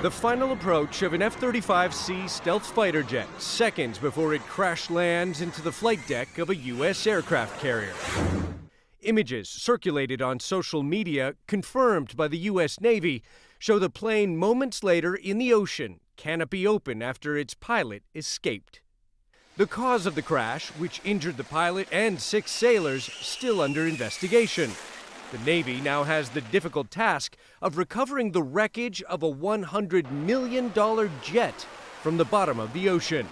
The final approach of an F-35C stealth fighter jet, seconds before it crash lands into the flight deck of a U.S. aircraft carrier. Images circulated on social media, confirmed by the U.S. Navy, show the plane moments later in the ocean, canopy open after its pilot escaped. The cause of the crash, which injured the pilot and 6 sailors, still under investigation. The Navy now has the difficult task of recovering the wreckage of a $100 million jet from the bottom of the ocean,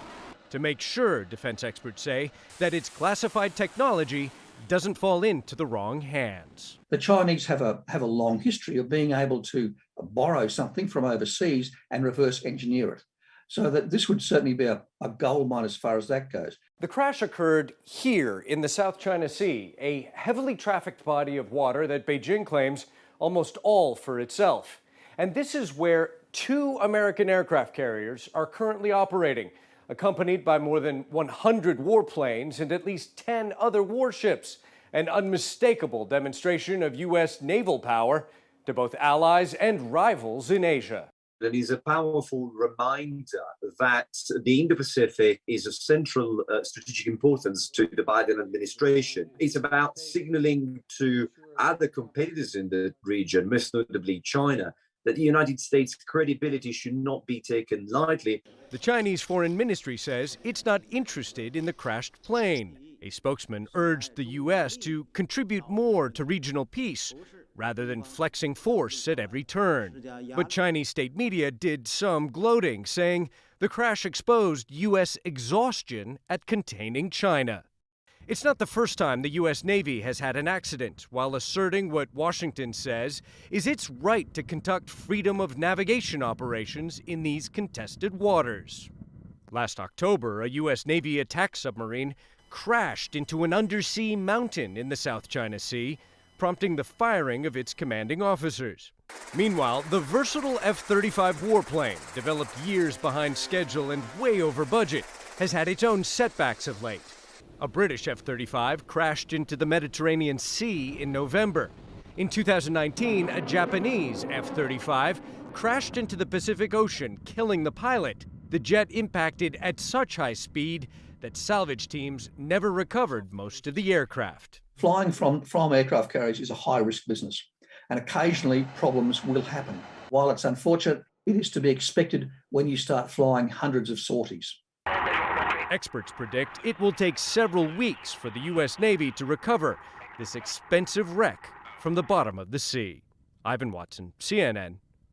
to make sure, defense experts say, that its classified technology doesn't fall into the wrong hands. The Chinese have a long history of being able to borrow something from overseas and reverse engineer it. So that this would certainly be a gold mine as far as that goes. The crash occurred here in the South China Sea, a heavily trafficked body of water that Beijing claims almost all for itself. And this is where 2 American aircraft carriers are currently operating, accompanied by more than 100 warplanes and at least 10 other warships, an unmistakable demonstration of U.S. naval power to both allies and rivals in Asia. It is a powerful reminder that the Indo-Pacific is of central strategic importance to the Biden administration. It's about signaling to other competitors in the region, most notably China, that the United States' credibility should not be taken lightly. The Chinese Foreign Ministry says it's not interested in the crashed plane. A spokesman urged the U.S. to contribute more to regional peace, rather than flexing force at every turn. But Chinese state media did some gloating, saying the crash exposed U.S. exhaustion at containing China. It's not the first time the U.S. Navy has had an accident, while asserting what Washington says is its right to conduct freedom of navigation operations in these contested waters. Last October, a U.S. Navy attack submarine crashed into an undersea mountain in the South China Sea, prompting the firing of its commanding officers. Meanwhile, the versatile F-35 warplane, developed years behind schedule and way over budget, has had its own setbacks of late. A British F-35 crashed into the Mediterranean Sea in November. In 2019, a Japanese F-35 crashed into the Pacific Ocean, killing the pilot. The jet impacted at such high speed that salvage teams never recovered most of the aircraft. Flying from aircraft carriers is a high-risk business, and occasionally problems will happen. While it's unfortunate, it is to be expected when you start flying hundreds of sorties. Experts predict it will take several weeks for the U.S. Navy to recover this expensive wreck from the bottom of the sea. Ivan Watson, CNN,